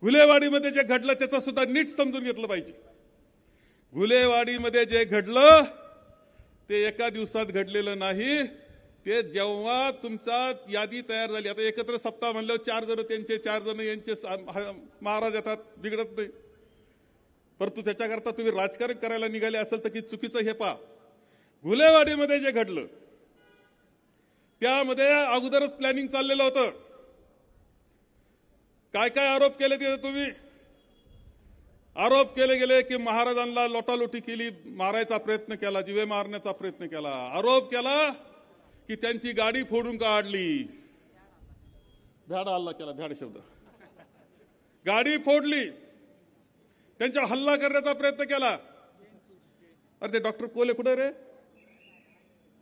घुलेवाडीमध्ये जे घडलं त्याचं सुद्धा नीट समजून घेतलं पाहिजे। घुलेवाडीमध्ये जे घडलं ते एका दिवसात घडलेलं नाही, ते जेव्हा तुमचा यादी तयार झाली, आता एकत्र सप्ताह म्हणलं 4 जण त्यांचे 4 जण यांचे महाराज येतात, बिघडत नाही, परंतु त्याच्याकरता तुम्ही राजकारण करायला निघाले असेल तर की चुकीचं हे पहा। घुलेवाडीमध्ये जे घडलं त्यामध्ये अगोदरच प्लॅनिंग चाललेलं होतं। काय काय आरोप केले तिथे तुम्ही? आरोप केले गेले की महाराजांना लोटालोटी केली, मारायचा प्रयत्न केला, जीवे मारण्याचा प्रयत्न केला। आरोप केला की त्यांची गाडी फोडून काढली, भ्याड हल्ला केला, भ्याड शब्द, गाडी फोडली, त्यांच्यावर हल्ला करण्याचा प्रयत्न केला। अरे ते डॉक्टर कोले कुठे रे?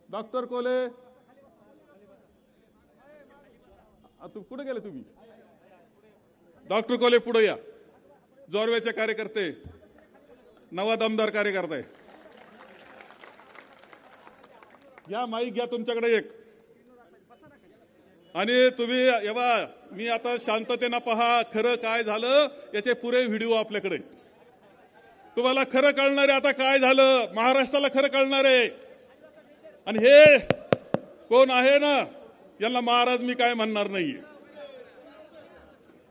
डॉक्टर कोले तू कुठे गेले? तुम्ही डॉक्टर कोले पुढे या। जोरवेचे कार्यकर्ते, नवा दमदार कार्यकर्ते, या माईक घ्या तुमच्याकडे एक, आणि तुम्ही एव्हा मी आता शांततेनं पहा, खरं काय झालं याचे पुरे व्हिडिओ आपल्याकडे, तुम्हाला खरं कळणार आहे आता काय झालं, महाराष्ट्राला खरं कळणार आहे। आणि हे कोण आहे ना, यांना महाराज मी काय म्हणणार नाहीये।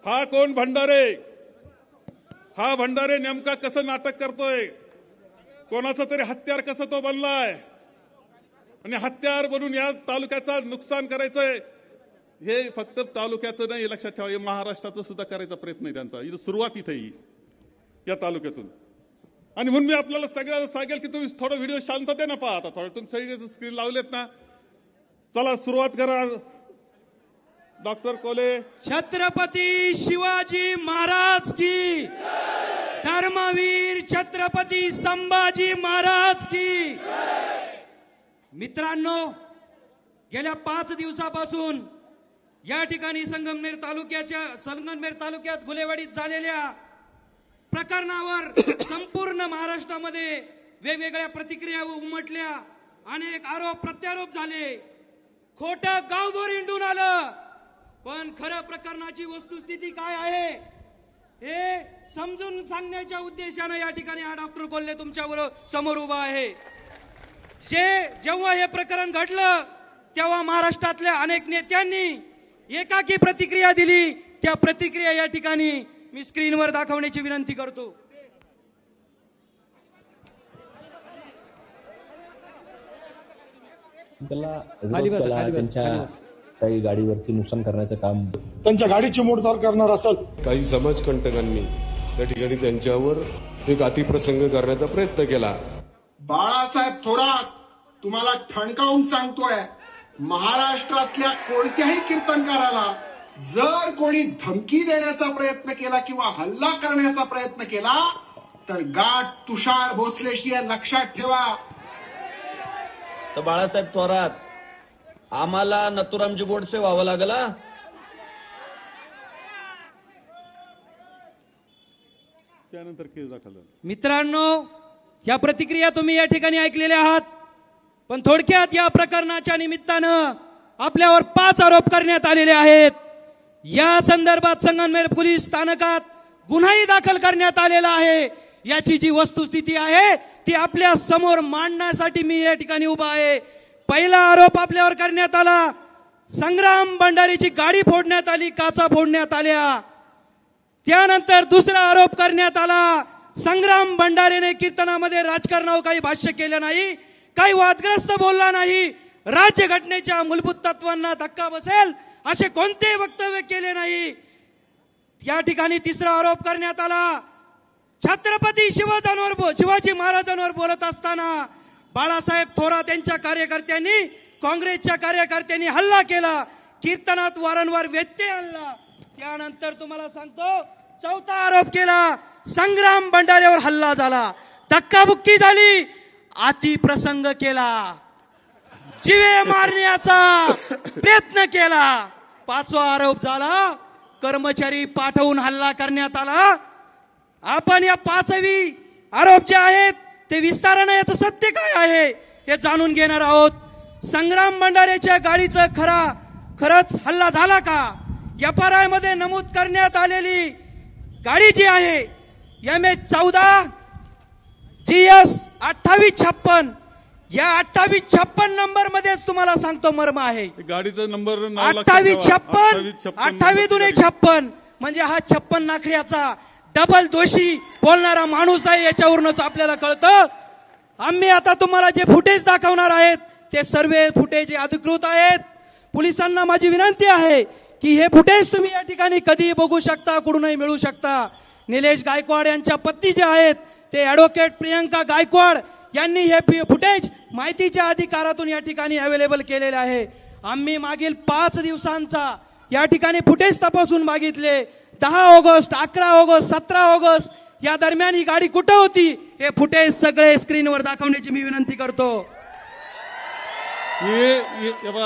हा कोण भंडारे? हा भंडारे नेमका कसं नाटक करतोय, कोणाचं तरी हत्यार कसं तो बनलाय, आणि हत्यार बनून या तालुक्याचं नुकसान करायचंय। हे फक्त तालुक्याचं नाही, लक्षात ठेवा, हे महाराष्ट्राचं सुद्धा करायचा प्रयत्न आहे त्यांचा। इथं सुरुवात इथे या तालुक्यातून। आणि म्हणून मी आपल्याला सगळ्यांना सांगेल की तुम्ही थोडं व्हिडिओ शांततेनं पहा। आता थोडं तुम्ही सगळे स्क्रीन लावलेत ना, चला सुरुवात करा। डॉक्टर कोले, छत्रपती शिवाजी महाराज की, धर्मवीर छत्रपती संभाजी महाराज की। मित्रांनो, गेल्या 5 दिवसापासून या ठिकाणी संगमनेर तालुक्यात घुलेवाडीत झालेल्या प्रकरणावर संपूर्ण महाराष्ट्रामध्ये वेगवेगळ्या प्रतिक्रिया उमटल्या, अनेक आरोप प्रत्यारोप झाले, खोटं गावभर हिंडून आलं। पण खरं प्रकरणाची वस्तुस्थिती काय आहे हे समजून सांगण्याच्या उद्देशाने या ठिकाणी हा डॉक्टर कोल्हे तुमच्या समोर उभा आहे। जेव्हा हे प्रकरण घडलं तेव्हा महाराष्ट्रातल्या अनेक नेत्यांनी एकाकी प्रतिक्रिया दिली, त्या प्रतिक्रिया या ठिकाणी मी स्क्रीनवर दाखवण्याची विनंती करतो। त्यांच्या काही गाडीवरती नुकसान करण्याचं काम, त्यांच्या गाडीची मोडतोड करणार असेल, काही समाजकंटकांनी त्या ठिकाणी त्यांच्यावर एक अतिप्रसंग करण्याचा प्रयत्न केला। बाळासाहेब थोरात तुम्हाला ठणकावून सांगतोय, महाराष्ट्रातल्या कोणत्याही कीर्तनकाराला जर कोणी धमकी देण्याचा प्रयत्न केला किंवा हल्ला करण्याचा प्रयत्न केला तर गाठ तुषार भोसलेशी लक्षात ठेवा। तर बाळासाहेब थोरात आम्हाला नथुरामजी गोडसे व्हावं लागलं। त्यानंतर केस दाखल। मित्रांनो, या प्रतिक्रिया तुम्ही या ठिकाणी ऐकलेल्या आहात, पण थोडक्यात या प्रकरणाच्या निमित्तानं आपल्यावर 5 आरोप करण्यात आलेले आहेत। या संदर्भात संगमनेर पोलीस स्थानकात गुन्हाही दाखल करण्यात आलेला आहे। याची जी वस्तुस्थिती आहे ती आपल्या समोर मांडण्यासाठी मी या ठिकाणी उभा आहे। पहिला आरोप आपल्यावर करण्यात आला, संग्राम भंडारीची गाडी फोडण्यात आली, काचा फोडण्यात आल्या। त्यानंतर दुसरा आरोप करण्यात आला, संग्राम भंडारीने कीर्तनामध्ये राजकारणावर काही भाष्य केलं नाही, काही वादग्रस्त बोलला नाही, राज्यघटनेच्या मूलभूत तत्वांना धक्का बसेल असे कोणतेही वक्तव्य केले नाही। या ठिकाणी तिसरा आरोप करण्यात आला, छत्रपती शिवाजी महाराजांवर बोलत असताना बाळासाहेब थोरात यांच्या कार्यकर्त्यांनी, काँग्रेसच्या कार्यकर्त्यांनी हल्ला केला, कीर्तनात वारंवार व्यत्यय आणला। त्यानंतर तुम्हाला सांगतो, चौथा आरोप केला, संग्राम भंडाऱ्यावर हल्ला झाला, धक्काबुक्की झाली, अतिप्रसंग केला, जीवे मारण्याचा प्रयत्न केला। 5वा आरोप झाला, कर्मचारी पाठवून हल्ला करण्यात आला। आपण या 5वी आरोप जे आहेत ते विस्ताराने याचं सत्य काय आहे हे जाणून घेणार आहोत। संग्राम भंडारेच्या गाडीचं खरंच हल्ला झाला का? एफआरआय मध्ये नमूद करण्यात आलेली गाडी जी आहे MH14 GS 2856 या 2856 नंबर मध्येच तुम्हाला सांगतो मर्म आहे. गाडीचा नंबर 2856 म्हणजे हा 56 नाखऱ्याचा डबल दोषी बोलणारा माणूस आहे. याच्यावरूनच आपल्याला कळतं. आम्ही आता तुम्हाला जे फुटेज दाखवणार आहेत ते सर्व फुटेज अधिकृत आहेत. पोलिसांना माझी विनंती आहे की हे फुटेज तुम्ही या ठिकाणी कधी बघू शकता, कुठूनही मिळू शकता. निलेश गायकवाड यांच्या पत्नी जे आहेत ते ॲडव्होकेट प्रियंका गायकवाड यांनी हे फुटेज माहितीच्या अधिकारातून या ठिकाणी अवेलेबल केलेले आहे. आम्ही मागील 5 दिवसांचा या ठिकाणी फुटेज तपासून मागितले. 10 ऑगस्ट, 11 ऑगस्ट, 17 ऑगस्ट या दरम्यान ही गाडी कुठं होती हे फुटेज सगळे स्क्रीनवर दाखवण्याची मी विनंती करतो. हे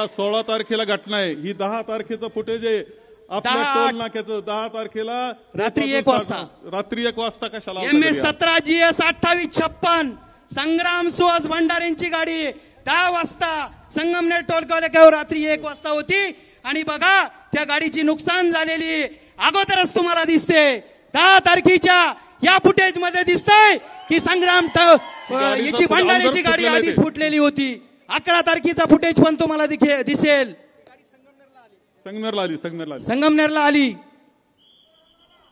16 तारखेला घटना आहे. ही 10 तारखेचं फुटेज आहे आपल्या टोल नाक्याचं. 10 तारखेला रात्री 1 वाजता. रात्री 1 वाजता कशाला? MH17 GS 2856 संग्राम सुहास भंडारेंची गाडी 10 वाजता संगमनेर टोल नाक्यावर रात्री 1 वाजता होती. आणि बघा त्या गाडीची नुकसान झालेली अगोदरच तुम्हाला दिसते. 10 तारखेच्या या फुटेज मध्ये दिसतंय की संग्राम याची भंडारेची गाडी आधीच फुटलेली होती. 11 तारखेचा फुटेज पण तुम्हाला दिसेल. संगमनेरला आली.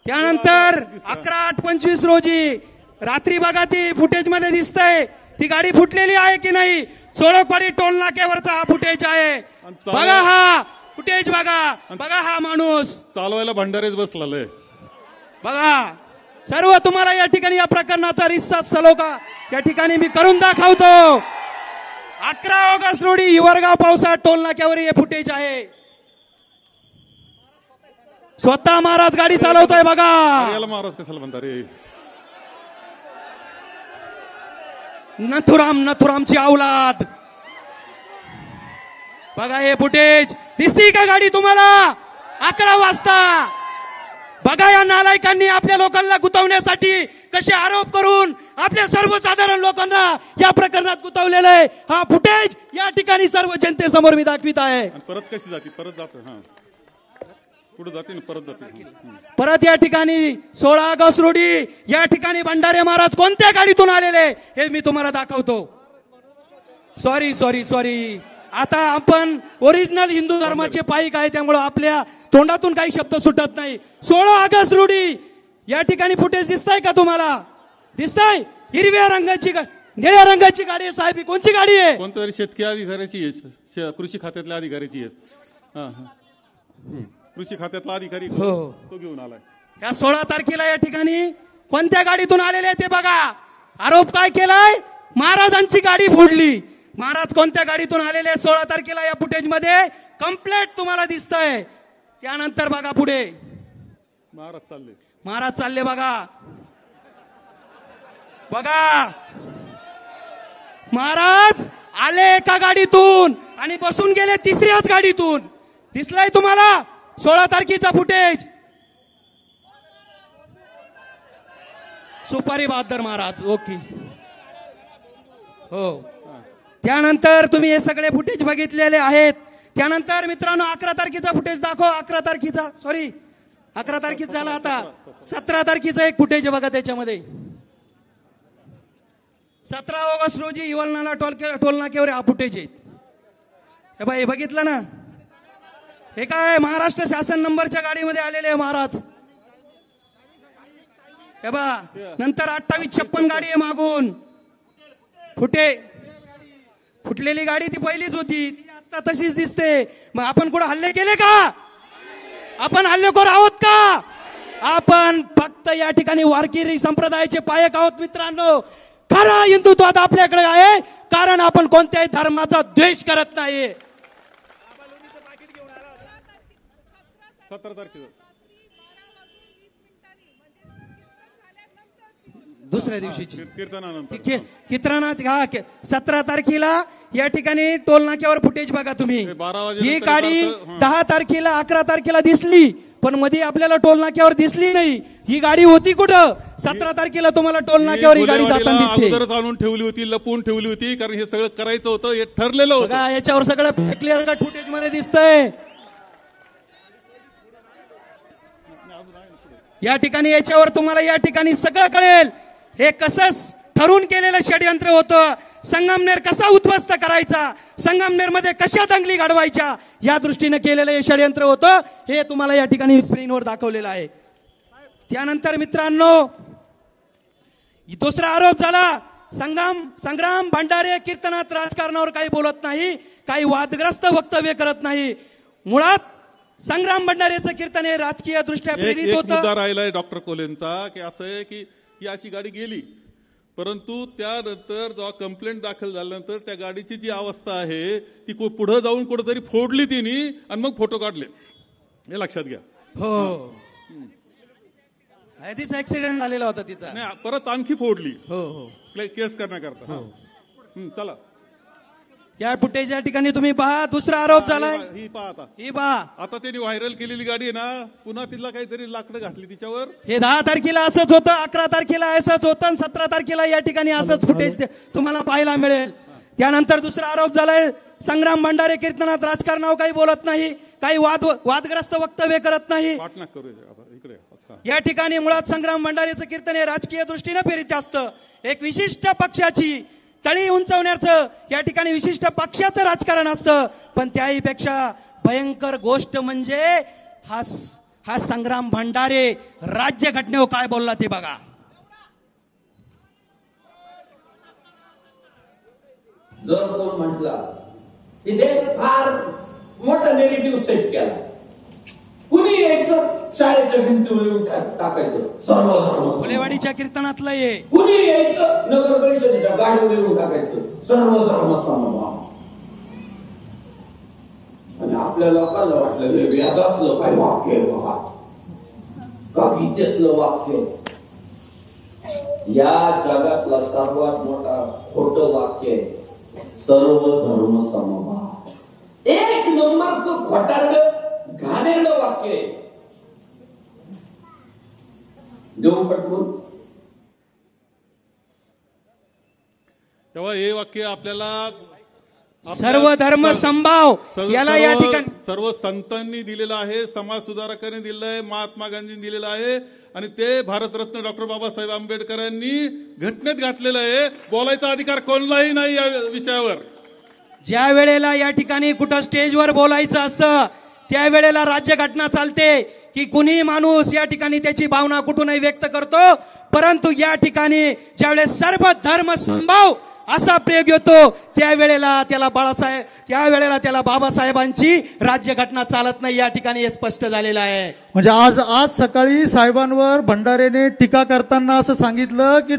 त्यानंतर 11/8/25 रोजी रात्री बघा ती फुटेज मध्ये दिसतंय ती गाडी फुटलेली आहे की नाही. सोळकवाडी टोल नाक्यावरचा हा फुटेज आहे. बघा हा फुटेज, बघा हा माणूस चालवायला भंडारेच बसलेला आहे. बघा सर्व तुम्हाला या ठिकाणी या प्रकरणाचा रिस्सा सलोखा या ठिकाणी मी करून दाखवतो. 11 ऑगस्ट रोजी हिवरगाव पावसाळा टोल नाक्यावर हे फुटेज आहे. स्वतः महाराज गाडी चालवतोय बघा. याला महाराज कशाला म्हणतात रे? नथुरामची औलाद. बघा हे फुटेज दिसती का गाडी तुम्हाला 11 वाजता? बघा या नालायकांनी आपल्या लोकांना गुंतवण्यासाठी कसे आरोप करून आपल्या सर्वसाधारण लोकांना या प्रकरणात गुंतवलेलं आहे. हा फुटेज या ठिकाणी सर्व जनतेसमोर मी दाखवित आहे. परत कशी जाते? परत जाते पुढे जाते ना, परत जाते. परत या ठिकाणी 16 ऑगस्ट रोजी या ठिकाणी भंडारे महाराज कोणत्या गाडीतून आलेले हे मी तुम्हाला दाखवतो. सॉरी आता आपण ओरिजिनल हिंदू धर्माचे पाईक आहे त्यामुळे आपल्या तोंडातून काही शब्द सुटत नाही. 16 ऑगस्ट रोजी या ठिकाणी फुटेज दिसतंय का तुम्हाला? दिसतंय. हिरव्या रंगाची निळ्या रंगाची गाडी आहे साहेब. कोणची गाडी आहे? कोणत्या तरी शेतकरी अधिकाऱ्याची आहे, कृषी खात्यातल्या अधिकाऱ्याची आहे. कृषी खात्यातला अधिकारी तो घेऊन आलाय. या 16 तारखेला या ठिकाणी कोणत्या गाडीतून आलेले ते बघा. आरोप काय केलाय? महाराजांची गाडी फोडली. महाराज कोणत्या गाडीतून आलेले 16 तारखेला या फुटेज मध्ये कंप्लेंट तुम्हाला दिसतंय. त्यानंतर बघा पुढे महाराज चालले बघा. महाराज आले एका गाडीतून आणि बसून गेले 3ऱ्याच गाडीतून. दिसलाय तुम्हाला 16 तारखेचा फुटेज. सुपारी बहादर महाराज. ओके हो. त्यानंतर तुम्ही हे सगळे फुटेज बघितलेले आहेत. त्यानंतर मित्रांनो 11 तारखेचा फुटेज दाखव. 11 तारखेचा 11 तारखेचा झाला. आता 17 तारखेचा एक फुटेज बघा. त्याच्यामध्ये 17 ऑगस्ट रोजी हिवरनाला टोल नाक्यावर हा फुटेज आहे. हे बाई बघितलं ना. हे काय महाराष्ट्र शासन नंबरच्या गाडीमध्ये आलेले आहे महाराज. हे बा नंतर 2856 गाडी आहे मागून. फुटलेली गाडी ती पहिलीच होती. ती आता तशीच दिसते. मग आपण कुठं हल्ले केले का? आपण हल्लेखोर आहोत का? आपण फक्त या ठिकाणी वारकरी संप्रदायाचे पायक आहोत मित्रांनो. खरा हिंदुत्वात आपल्याकडे आहे कारण आपण कोणत्याही धर्माचा द्वेष करत नाही. 17 तारखेला दुसऱ्या दिवशीची कीर्तनानंतर कीर्तनात 17 तारखेला या ठिकाणी टोल नाक्यावर फुटेज बघा तुम्ही. ही गाडी 10 तारखेला 11 तारखेला दिसली पण मध्ये आपल्याला टोल नाक्यावर दिसली नाही. ही गाडी होती कुठं? 17 तारखेला तुम्हाला टोल नाक्यावर ही गाडी जाताना दिसते. अगोदरच आणून ठेवली होती, लपवून ठेवली होती कारण हे सगळं करायचं होतं. हे ठरलेलं होतं. याच्यावर सगळं क्लिअर कट फुटेज मध्ये दिसतंय. या ठिकाणी याच्यावर तुम्हाला या ठिकाणी सगळं कळेल. हे कसं ठरून केलेलं षडयंत्र होतं. संगमनेर कसा उद्ध्वस्त करायचा, संगमनेरमध्ये कशा दंगली घडवायच्या, या दृष्टीने केलेलं हे षडयंत्र होतं. हे तुम्हाला या ठिकाणी स्क्रीनवर दाखवलेलं आहे. त्यानंतर मित्रांनो दुसरा आरोप झाला, संग्राम भंडारे कीर्तनात राजकारणावर काही बोलत नाही, काही वादग्रस्त वक्तव्य करत नाही. मुळात संग्राम भंडारेचं कीर्तन हे राजकीय दृष्ट्या प्रेरित होतं. मुद्दा राहिलाय डॉक्टर कोलेंचा की असं आहे की ही अशी गाडी गेली, परंतु त्यानंतर जेव्हा कंप्लेंट दाखल झाल्यानंतर त्या गाडीची जी अवस्था आहे ती पुढे जाऊन कुठेतरी फोडली तिने आणि मग फोटो काढले. हे लक्षात घ्या. हो तिचा ऍक्सिडेंट झालेला होता तिचा. नाही परत आणखी फोडली. हो हो केस करण्याकरता. चला या फुटेज या ठिकाणी तुम्ही पहा. दुसरा आरोप झालाय, ही पहा आता. ही पहा. आता त्यांनी व्हायरल केलेली गाडी आहे ना, पुन्हा तिला काहीतरी लाकडं घातली तिच्यावर. हे 10 तारखेला असंच होतं, 11 तारखेला असंच होतं, 17 तारखेला या ठिकाणी असंच फुटेज तुम्हाला पाहायला मिळेल. त्यानंतर दुसरा आरोप झालाय, संग्राम भंडारे कीर्तनात राजकारणावर काही बोलत नाही, काही वादग्रस्त वक्तव्य करत नाही. पाठनाक करू इकडे. या ठिकाणी मुळात संग्राम भंडारेचं कीर्तन हे राजकीय दृष्टीने प्रेरित असतं. एक विशिष्ट पक्षाची तळी उंचवण्याचं या ठिकाणी विशिष्ट पक्षाचं राजकारण असतं. पण त्याही पेक्षा भयंकर गोष्ट म्हणजे हा संग्राम भंडारे राज्य घटनेवर काय बोलला ते बघा. जर कोण म्हटला की देशात फार मोठा नेगेटिव्ह सेट केला, कुणी यायचं शाळेच्या भिंतीवर येऊन टाकायचं सर्व धर्म, फुलेवाडीच्या कीर्तनातलं हे कुणी यायचं नगर परिषदेच्या गाडीवर येऊन टाकायचं सर्व धर्म समभाव. आणि आपल्या लोकांना वाटलं हे वेदातलं काय वाक्य आहे बघा, का गीतेतलं वाक्य. या जगातला सर्वात मोठा खोटं वाक्य आहे सर्व धर्म समभाव. एक नंबरचं खोटारडं घाणेरडं वाक्य आहे. देऊ पटवून तेव्हा हे वाक्य आपल्याला सर्व धर्म समभाव याला या ठिकाणी सर्व संतांनी दिलेलं आहे, समाज सुधारकांनी दिलेलं आहे, महात्मा गांधींनी दिलेलं आहे आणि ते भारतरत्न डॉक्टर बाबासाहेब आंबेडकरांनी घटनेत घातलेलं आहे. बोलायचा अधिकार कोणालाही नाही या विषयावर. ज्या वेळेला या ठिकाणी कुठं स्टेजवर बोलायचं असतं त्यावेळेला राज्यघटना चालते की कुणी माणूस या ठिकाणी त्याची भावना कुठूनही व्यक्त करतो. परंतु या ठिकाणी ज्यावेळेस सर्व धर्म समभाव असा प्रयोग येतो त्यावेळेला त्याला बाबासाहेबांची राज्यघटना चालत नाही. या ठिकाणी हे स्पष्ट झालेलं आहे. म्हणजे आज सकाळी साहेबांवर भंडारेने टीका करताना असं सांगितलं की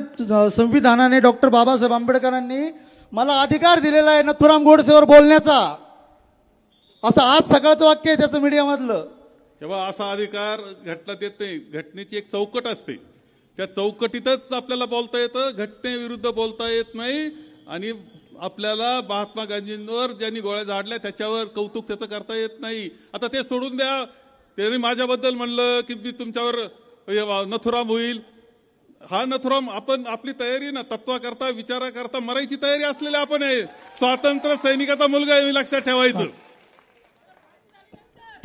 संविधानाने डॉक्टर बाबासाहेब आंबेडकरांनी मला अधिकार दिलेला आहे नथुराम गोडसेवर बोलण्याचा, असं आज सकाळचं वाक्य आहे त्याचं मीडियामधलं. तेव्हा असा अधिकार घटनेत येत नाही. घटनेची एक चौकट असते, त्या चौकटीतच आपल्याला बोलता येतं, घटनेविरुद्ध बोलता येत नाही. आणि आपल्याला महात्मा गांधींवर ज्यांनी गोळ्या झाडल्या त्याच्यावर कौतुक त्याचं करता येत नाही. आता ते सोडून द्या. त्यांनी माझ्याबद्दल म्हणलं की मी तुमच्यावर नथुराम होईल. हा नथुराम आपण आपली तयारी ना तत्वाकरता विचाराकरता मरायची तयारी असलेली आपण आहे. स्वातंत्र्य सैनिकाचा मुलगा आहे, लक्षात ठेवायचं.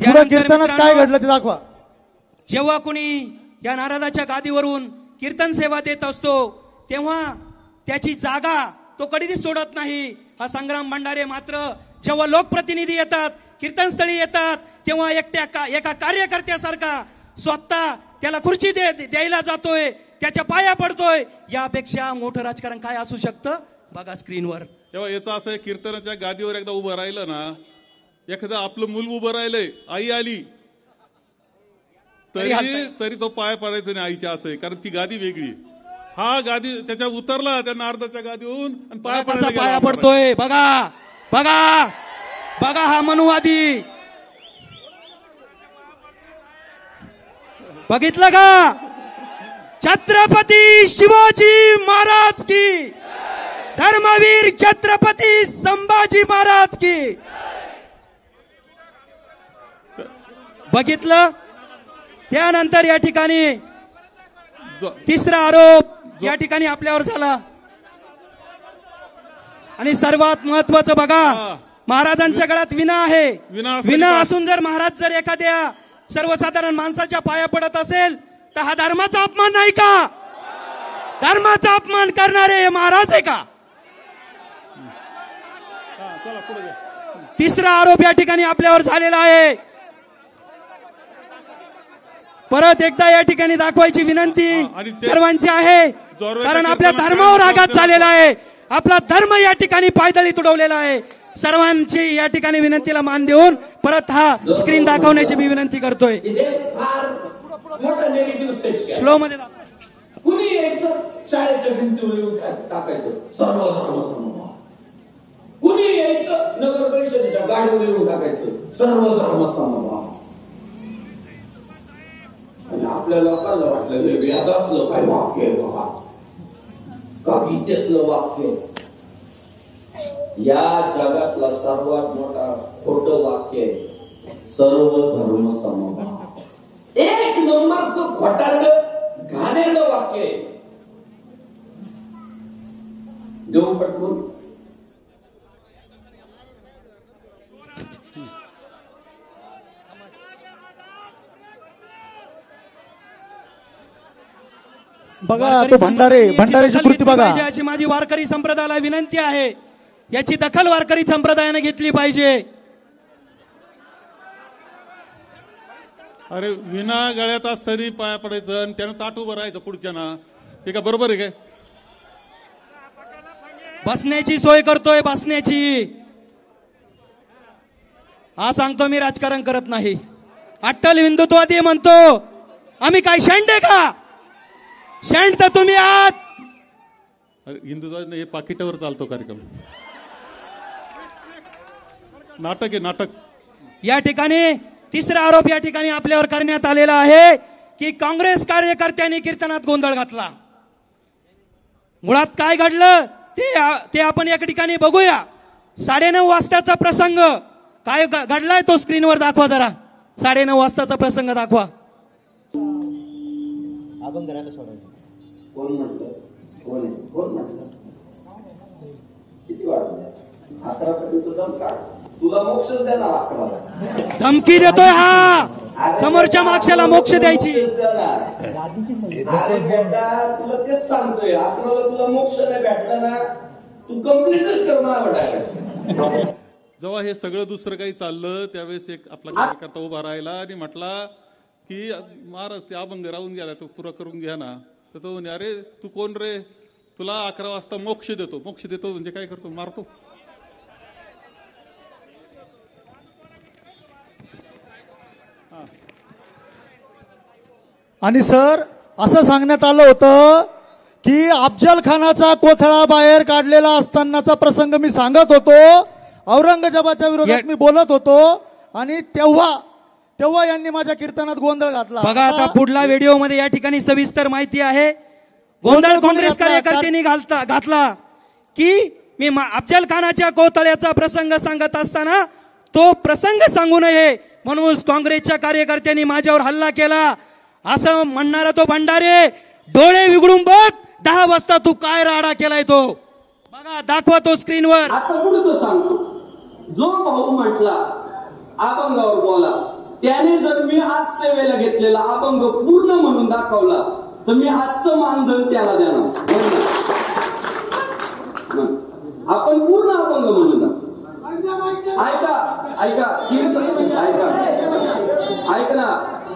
कीर्तनात काय घडलं ते दाखवा. जेव्हा कोणी या नारदाच्या गादीवरून कीर्तन सेवा देत असतो तेव्हा त्याची जागा तो कधीच सोडत नाही. हा संग्राम भंडारे मात्र जेव्हा लोकप्रतिनिधी येतात, कीर्तनस्थळी येतात, तेव्हा एका कार्यकर्त्यासारखा स्वतः त्याला खुर्ची द्यायला जातोय, त्याच्या पाया पडतोय. यापेक्षा मोठं राजकारण काय असू शकतं बघा स्क्रीनवर. तेव्हा याचं असं आहे, कीर्तनाच्या गादीवर एकदा उभं राहिलं ना, एखादं आपलं मूल उभं राहिलंय, आई आली तरी तो पाया पडायचं नाही आईच्या, असं आहे. कारण ती गादी वेगळी. हा गादी त्याच्या उतरला त्या नारदाच्या गादीहून आणि पाया पडतोय. बघा बघा बघा हा मनुवादी. बघितलं का? छत्रपती शिवाजी महाराज की, धर्मवीर छत्रपती संभाजी महाराज की. बघितलं. त्यानंतर या ठिकाणी तिसरा आरोप या ठिकाणी आपल्यावर झाला. आणि सर्वात महत्वाचं बघा, महाराजांच्या गळ्यात विना आहे. विना असून जर महाराज जर एखाद्या सर्वसाधारण माणसाच्या पाया पडत असेल तर हा धर्माचा अपमान नाही का? धर्माचा अपमान करणारे हे महाराज आहे का? तिसरा आरोप या ठिकाणी आपल्यावर झालेला आहे. परत एकदा या ठिकाणी दाखवायची विनंती सर्वांची आहे, कारण आपल्या धर्मावर आघात झालेला आहे. आपला धर्म या ठिकाणी पायदळी तुडवलेला आहे. सर्वांची या ठिकाणी विनंतीला मान देऊन परत हा स्क्रीन दाखवण्याची मी विनंती करतोय. मोठा नेगेटिव्ह सेट स्लो मध्ये कुणी यायचं शाळेच्या भिंतीवर येऊन टाकायचं सर्व धर्म समभाव. कुणी यायचं नगर परिषदेच्या गाडीवर येऊन टाकायचं सर्व धर्म समभाव. आणि आपल्या लोकांना वाटलं हे वेदातलं काय वाक्य आहे बाबा, का गीतेतलं वाक्य. या जगातला सर्वात मोठा खोटं वाक्य आहे सर्व धर्म समभाव. एक नंबरचं खोटारडं घाणेरडं वाक्य आहे. देऊ पटवून बघा तो भंडारेची कृती बघा. याची माझी वारकरी संप्रदायाला विनंती आहे, याची दखल वारकरी संप्रदायाने घेतली पाहिजे. अरे विना गळ्यात असताना पाया पडायचं आणि त्यानं ताट उभं राहायचं पुढच्या ना, हे का बरोबर आहे काय? बसण्याची सोय करतोय, बसण्याची. हा सांगतो मी राजकारण करत नाही. अट्टल हिंदुत्ववादी म्हणतो आम्ही काय शेंड आहे का? शेंड तर तुम्ही आहात. हिंदुत्व हे पाकिटावर चालतो कार्यक्रम, नाटक आहे नाटक. या ठिकाणी तिसरा आरोप या ठिकाणी आपल्यावर करण्यात आलेला आहे की काँग्रेस कार्यकर्त्यांनी कीर्तनात गोंधळ घातला. मुळात काय घडलं ते आपण या ठिकाणी बघूया. 9:30 वाजताचा प्रसंग काय घडलाय तो स्क्रीनवर दाखवा जरा. 9:30 वाजताचा प्रसंग दाखवा. आपण करायला सोडायचं. कोण म्हटलं? कोण म्हटलं? किती वाजले? 11 पर्यंत दम काढ, तुला मोक्ष देणार. 11 धमकी देतोय हा, समोरच्या मागच्याला मोक्ष द्यायची. अरे बेटा तुला तेच सांगतोय, 11ला तुला मोक्ष नाही भेटला ना, तू कम्प्लीटच करणार डायरेक्ट. जेव्हा हे सगळं दुसरं काही चाललं त्यावेळेस एक आपला कार्यकर्ता उभा राहिला आणि म्हटला की महाराज ते अभंग राहून गेला, तो पुरा करून घ्या ना. तर तो म्हणे अरे तू कोण रे, तुला 11 वाजता मोक्ष देतो. मोक्ष देतो म्हणजे काय करतो? मारतो. आणि सर असं सांगण्यात आलं होतं की अफजल खानाचा कोथळा बाहेर काढलेला असतानाचा प्रसंग मी सांगत होतो, औरंगजेबाच्या विरोधात मी बोलत होतो आणि तेव्हा यांनी माझ्या कीर्तनात गोंधळ घातला. बघा आता पुढला व्हिडिओ मध्ये या ठिकाणी सविस्तर माहिती आहे. गोंधळ काँग्रेस कार्यकर्त्यांनी घातला की मी अफजल खानाच्या कोथळ्याचा प्रसंग सांगत असताना तो प्रसंग सांगू नये म्हणून काँग्रेसच्या कार्यकर्त्यांनी माझ्यावर हल्ला केला असं म्हणणारा तो भंडारे डोळे विघडून बघ. 10 वाजता तू काय राडा केलाय तो बघा, दाखवा तो स्क्रीनवर. आता पुढे तो सांगतो, जो भाऊ म्हटला अभंगावर बोला, त्याने जर मी आज सेवेला घेतलेला अभंग पूर्ण म्हणून दाखवला तर मी आजचं मानधन त्याला देणार. आपण पूर्ण अभंग म्हणून दाखव. ऐका ना,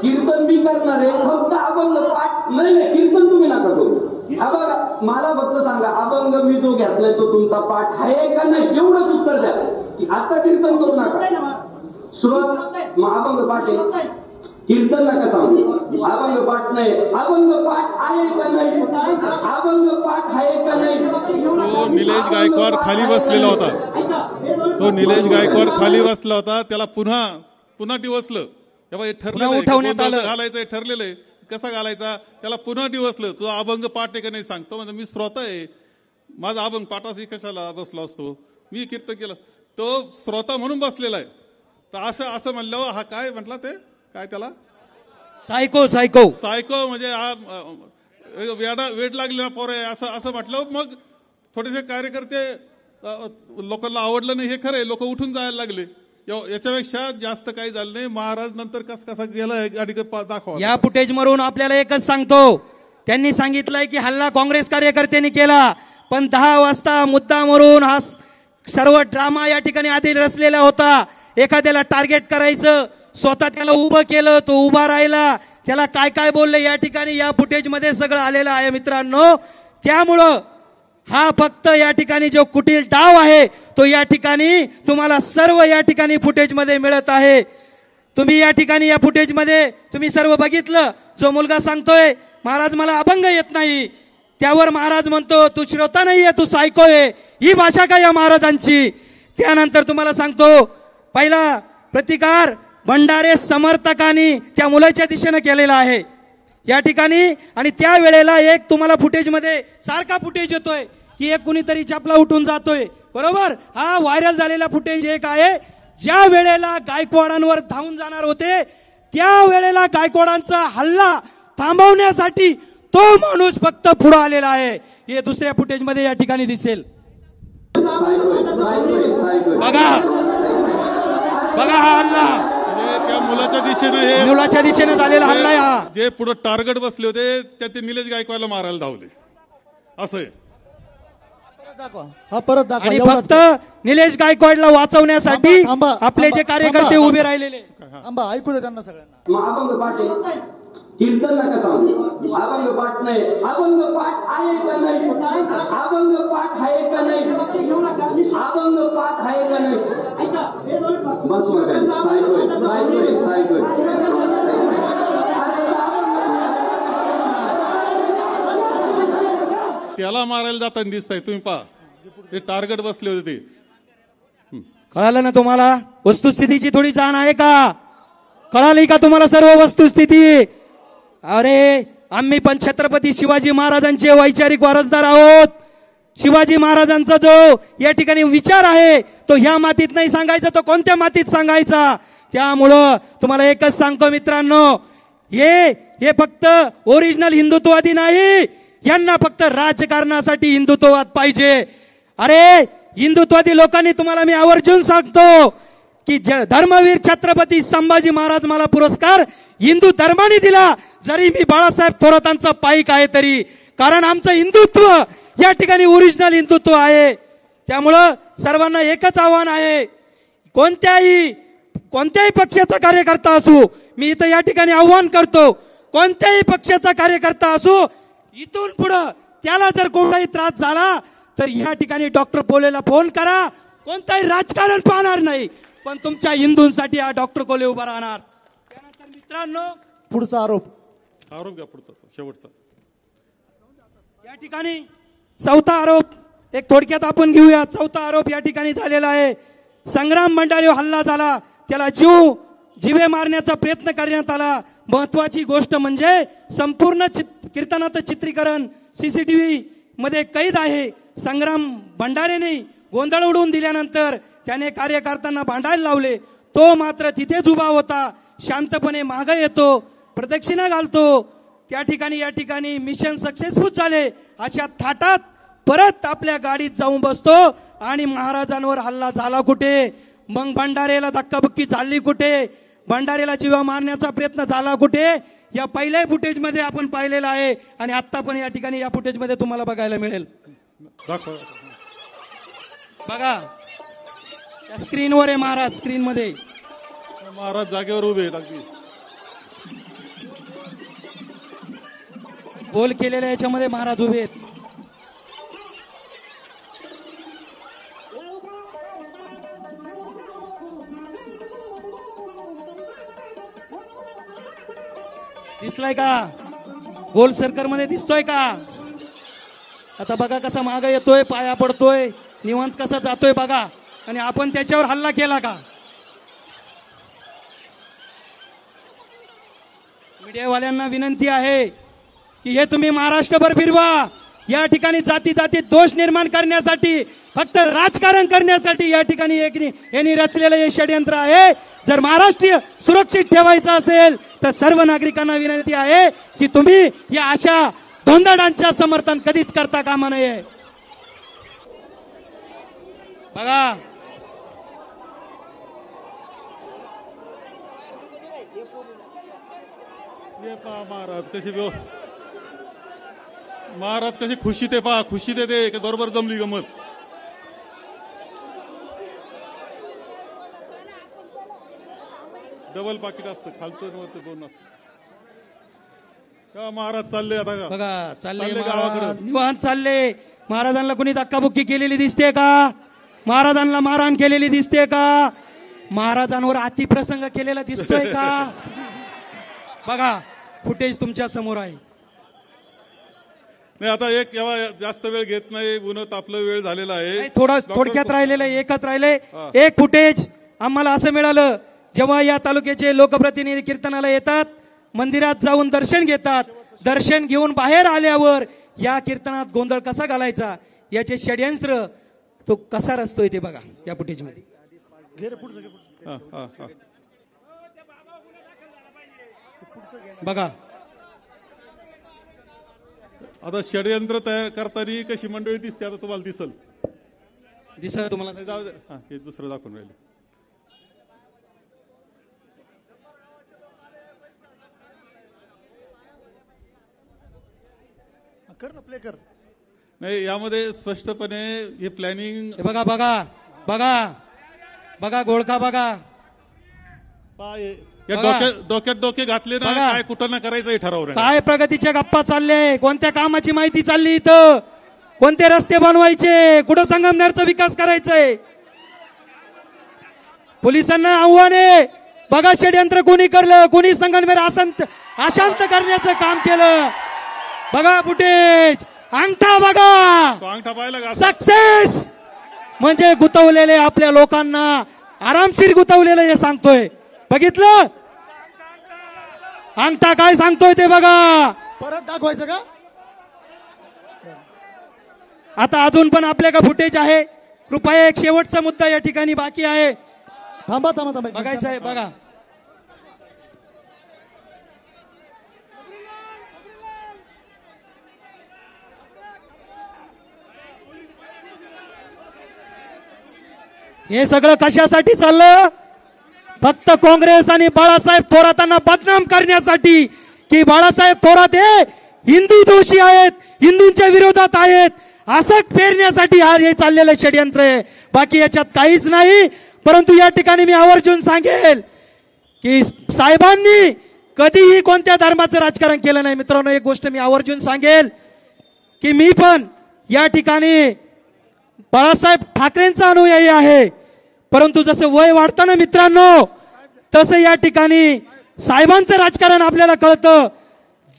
कीर्तन मी करणार आहे, फक्त अभंग पाठ नाही. कीर्तन तुम्ही नका करू. हा बघा, मला फक्त सांगा अभंग मी जो घेतलाय तो तुमचा पाठ आहे का नाही, एवढंच उत्तर द्या. आता कीर्तन करू नका. सुरुवात अभंग पाठ आहे, कीर्तन नका सांगू. अभंग पाठ नाही, अभंग पाठ आहे का नाही, अभंग पाठ आहे का नाही. तो निलेश गायकवाड खाली बसलेला होता, तो निलेश गायकवाड खाली बसला होता, त्याला पुन्हा डिवसलं. तेव्हा हे ठरलेलं घालायचं, ठरलेलं आहे कसा घालायचा, त्याला पुन्हा डिवसलं. तुझा अभंग पाठ आहे का नाही सांगतो. म्हणजे मी श्रोता आहे, माझा अभंग पाठाशी कशाला बसला असतो, मी कीर्तन केलं. तो श्रोता म्हणून बसलेला आहे. तर असं म्हणल्यावर हा काय म्हटला, ते काय त्याला सायको म्हणजे हा वेड लागलेला पोर आहे असं म्हटलं. मग थोडेसे कार्यकर्ते लोकांना आवडलं नाही हे खरंय, लोक उठून जायला लागले. याच्यापेक्षा जास्त काही झालं नाही. महाराज नंतर कसा गेलाय गाडी दाखवा. या फुटेज मरून आपल्याला एकच सांगतो, त्यांनी सांगितलंय की हल्ला काँग्रेस कार्यकर्त्यांनी केला, पण 10 वाजता मुद्दामवरून हा सर्व ड्रामा या ठिकाणी आधी रचलेला होता. एखाद्याला टार्गेट करायचं, स्वतः त्याला उभं केलं, तो उभा राहिला, त्याला काय काय बोलले या ठिकाणी या फुटेजमध्ये सगळं आलेलं आहे मित्रांनो. त्यामुळं हा फक्त या ठिकाणी जो कुटील डाव आहे तो या ठिकाणी तुम्हाला सर्व या ठिकाणी फुटेजमध्ये मिळत आहे. तुम्ही या ठिकाणी या फुटेजमध्ये तुम्ही सर्व बघितलं. जो मुलगा सांगतोय महाराज मला अभंग येत नाही, त्यावर महाराज म्हणतो तू श्रोता नाहीये, तू सायको आहे. ही भाषा काय या महाराजांची? त्यानंतर तुम्हाला सांगतो पहिला प्रतिकार भंडारे समर्थकांनी त्या मुलाच्या दिशेने केलेला आहे या ठिकाणी. आणि त्या वेळेला एक तुम्हाला फुटेजमध्ये सारखा फुटेज येतोय की एक कुणीतरी चपला उठून जातोय, बरोबर. हा व्हायरल झालेला फुटेज एक आहे. ज्या वेळेला गायकवाडांवर धावून जाणार होते त्या वेळेला गायकवाडांचा हल्ला थांबवण्यासाठी तो माणूस फक्त पुढे आलेला आहे. हे दुसऱ्या फुटेजमध्ये या ठिकाणी दिसेल. बघा बघा हा हल्ला त्या मुलाच्या दिशेने झालेला हल्ला आहे हा. जे पुढे टार्गेट बसले होते त्या ते निलेश गायकवाडला मारायला धावले. असं आहे. हा परत दाखवा. आणि फक्त निलेश गायकवाडला वाचवण्यासाठी आपले जे कार्यकर्ते उभे राहिलेले. आंबा ऐकू दे त्यांना सगळ्यांना. अभंग पाठ आहे, कीर्तन नका सांगू. अभंग पाठ नाही, अभंग पाठ आहे का नाही, अभंग पाठ आहे का नाही, अभंग पाठ आहे का नाही. बस त्याला मारायला जाताना दिसतंय. तुम्ही पहा ते टार्गेट बसले होते ते. कळालं ना तुम्हाला? वस्तुस्थितीची थोडी जाण आहे का? कळाली का तुम्हाला सर्व वस्तुस्थिती? अरे आम्ही पण छत्रपती शिवाजी महाराजांचे वैचारिक वारसदार आहोत. शिवाजी महाराजांचा जो या ठिकाणी विचार आहे तो ह्या मातीत नाही सांगायचा, तो कोणत्या मातीत सांगायचा. त्यामुळं तुम्हाला एकच सांगतो मित्रांनो, हे फक्त ओरिजिनल हिंदुत्ववादी नाही, यांना फक्त राजकारणासाठी हिंदुत्ववाद पाहिजे. अरे हिंदुत्ववादी लोकांनी तुम्हाला मी आवर्जून सांगतो की धर्मवीर छत्रपती संभाजी महाराज मला पुरस्कार हिंदू धर्माने दिला, जरी मी बाळासाहेब थोरातांचा पाईक आहे तरी, कारण आमचं हिंदुत्व या ठिकाणी ओरिजिनल हिंदुत्व आहे. त्यामुळं सर्वांना एकच आव्हान आहे, कोणत्याही पक्षाचा कार्यकर्ता असू, मी इथं या ठिकाणी आव्हान करतो, कोणत्याही पक्षाचा कार्यकर्ता असू, इथून पुढं त्याला जर कोणताही त्रास झाला तर या ठिकाणी डॉक्टर पोलेला फोन करा. कोणताही राजकारण पाहणार नाही, पण तुमच्या हिंदूंसाठी हा डॉक्टर कोले उभा राहणार. त्यानंतर मित्रांनो पुढचा आरोप घ्या, पुढचा शेवटचा या ठिकाणी चौथा आरोप एक थोडक्यात आपण घेऊया. चौथा आरोप या ठिकाणी झालेला आहे. संग्राम भंडारेवर हल्ला झाला, त्याला जीवे मारण्याचा प्रयत्न करण्यात आला. महत्वाची गोष्ट म्हणजे संपूर्ण कीर्तनाचं चित्रीकरण सीसीटीव्ही मध्ये कैद आहे. संग्राम भंडारेने गोंधळ उडवून दिल्यानंतर त्याने कार्यकर्त्यांना भांडायला लावले. तो मात्र तिथेच उभा होता, शांतपणे मागे येतो, प्रदक्षिणा घालतो. त्या ठिकाणी या ठिकाणी मिशन सक्सेसफुल झाले अशा थाटात परत आपल्या गाडीत जाऊन बसतो आणि महाराजांवर हल्ला झाला कुठे? मग भंडारेला धक्काबुक्की झाली कुठे? भंडारेला जीवा मारण्याचा प्रयत्न झाला कुठे? या पहिल्या फुटेजमध्ये आपण पाहिलेलं आहे आणि आता पण या ठिकाणी या फुटेजमध्ये तुम्हाला बघायला मिळेल. बघा त्या स्क्रीनवर आहे महाराज, स्क्रीनमध्ये महाराज जागेवर उभे अगदी गोल केलेल्या याच्यामध्ये महाराज उभे आहेत. दिसलाय का? गोल सर्कल मध्ये दिसतोय का? आता बघा कसा मागे येतोय, पाया पडतोय, निवांत कसा जातोय बघा. आणि आपण त्याच्यावर हल्ला केला का? मीडियावाल्यांना विनंती आहे की हे तुम्ही महाराष्ट्रभर फिरवा. या ठिकाणी जाती जाती दोष निर्माण करण्यासाठी, फक्त राजकारण करण्यासाठी या ठिकाणी यांनी रचलेलं हे षडयंत्र आहे. जर महाराष्ट्र सुरक्षित ठेवायचं असेल तर सर्व नागरिकांना विनंती आहे की तुम्ही या अशा धोंदाडांच्या समर्थन कधीच करता कामा नये. बघा ते पहा महाराज कशी महाराज कशी खुशी ते पहा, खुशी ते बरोबर जमली गमत. डबल पाकिट असतं खालचं वरचं दोन असतं. का महाराज चालले आता का बघा चालले गावाकडे निवांत चालले. महाराजांना कोणी धक्काबुक्की केलेली दिसते का? महाराजांना मारहाण केलेली दिसते का? महाराजांवर अतिप्रसंग केलेला दिसतोय का? बघा फुटेज तुमच्या समोर आहे. नाही आता एक एव्हा जास्त वेळ घेत नाही, उन्ह तापलं, वेळ झालेला आहे. थोडक्यात राहिलेलं आहे, एकच राहिले. एक फुटेज आम्हाला असं मिळालं, जेव्हा या तालुक्याचे लोकप्रतिनिधी कीर्तनाला येतात, मंदिरात जाऊन दर्शन घेतात, दर्शन घेऊन बाहेर आल्यावर या कीर्तनात गोंधळ कसा घालायचा याचे षड्यंत्र तो कसा रचतोय ते बघा या फुटेजमध्ये. बघा आता षडयंत्र तयार करताना कशी मंडळी दिसते आता तुम्हाला दिसलं तुम्हाला. जाऊ दे, हे दुसरं दाखवून राहिले. कर ना, प्ले कर. नाही यामध्ये स्पष्टपणे हे प्लॅनिंग बघा बघा बघा बघा गोळका बघा. डोक्यात डोके घातले ना, काय कुठं ना करायचं हे ठरवलं. काय प्रगतीच्या गप्पा चालले, कोणत्या कामाची माहिती चालली इथं, कोणते रस्ते बनवायचे, कुठं संगमनेरचा विकास करायचंय. पोलिसांना आव्हान आहे. बघा षड्यंत्र कोणी करलं, कोणी संगमनेर अशांत करण्याचं काम केलं. बघा फुटेज, अंगठा बघा, अंगठा पाहिला. सक्सेस म्हणजे गुतवलेले आपल्या लोकांना आरामशीर गुतवलेलं हे सांगतोय. बघितलं अंगठा काय सांगतोय ते बघा. परत दाखवायचं का? आता अजून पण आपल्याकडे फुटेज आहे. कृपया एक शेवटचा मुद्दा या ठिकाणी बाकी आहे. थांबा थांबा थांबा बघायचं आहे. बघा हे सगळं कशासाठी चाललं? फक्त काँग्रेस आणि बाळासाहेब थोरातांना बदनाम करण्यासाठी, की बाळासाहेब थोरात हे हिंदू दोषी आहेत, हिंदूंच्या विरोधात आहेत, असं पेरण्यासाठी आज हे चाललेलं षड्यंत्र आहे. बाकी याच्यात काहीच नाही. परंतु या ठिकाणी मी आवर्जून सांगेल की साहेबांनी कधीही कोणत्या धर्माचं राजकारण केलं नाही. मित्रांनो एक गोष्ट मी आवर्जून सांगेल की मी पण या ठिकाणी बाळासाहेब ठाकरेंचा अनुयायी आहे. परंतु जसं वय वाढतं ना मित्रांनो, तसं या ठिकाणी साहेबांचं राजकारण आपल्याला कळतं.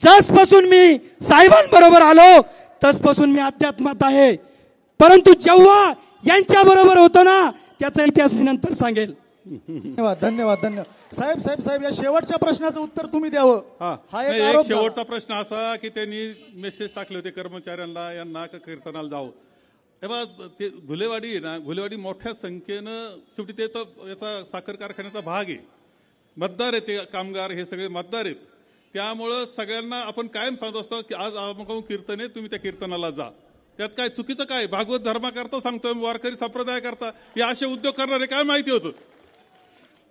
जसपासून मी साहेबांबरोबर आलो तसपासून मी अध्यात्मात आहे. परंतु जेव्हा यांच्या बरोबर होतो ना, त्याचा इतिहास मी नंतर सांगेल. धन्यवाद धन्यवाद धन्यवाद. साहेब साहेब साहेब या शेवटच्या प्रश्नाचं उत्तर तुम्ही द्यावं. हा एक शेवटचा प्रश्न असा की त्यांनी मेसेज टाकले होते कर्मचाऱ्यांना, यांना कीर्तनाला जावं. तेव्हा ते घुलेवाडी आहे ना, घुलेवाडी मोठ्या संख्येनं शेवटी ते तर याचा साखर कारखान्याचा भाग आहे, मतदार आहेत, ते कामगार हे सगळे मतदार आहेत. त्यामुळं सगळ्यांना आपण कायम सांगत असतो की आज अमुक कीर्तन आहे, तुम्ही त्या कीर्तनाला जा. त्यात काय चुकीचं काय? भागवत धर्माकरता सांगतोय, वारकरी संप्रदाय करता हे असे उद्योग करणारे काय माहिती होतं.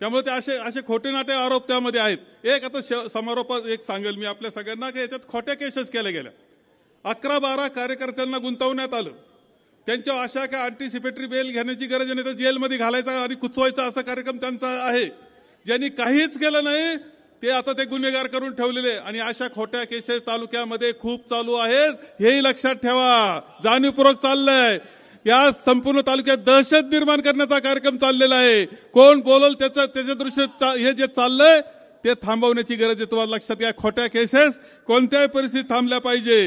त्यामुळे ते असे खोटे नाटे आरोप त्यामध्ये आहेत. एक आता समारोपात एक सांगेल मी आपल्या सगळ्यांना की याच्यात खोट्या केसेस केल्या गेल्या. 11-12 कार्यकर्त्यांना गुंतवण्यात आलं. त्यांच्या अशा काय अँटिसिपेटरी बेल घेण्याची गरज नाही, तर जेलमध्ये घालायचा आणि कुचवायचा असा कार्यक्रम त्यांचा आहे. ज्यांनी काहीच केलं नाही ते आता ते गुन्हेगार करून ठेवलेले. आणि अशा खोट्या केसेस तालुक्यामध्ये खूप चालू आहेत, हेही लक्षात ठेवा. जाणीवपूर्वक चाललंय. या संपूर्ण तालुक्यात दहशत निर्माण करण्याचा कार्यक्रम चाललेला आहे. कोण बोलल त्याच्या दृष्टीने हे जे चाललंय ते थांबवण्याची गरज आहे. तुम्हाला लक्षात घ्या, खोट्या केसेस कोणत्याही परिस्थितीत थांबल्या पाहिजे.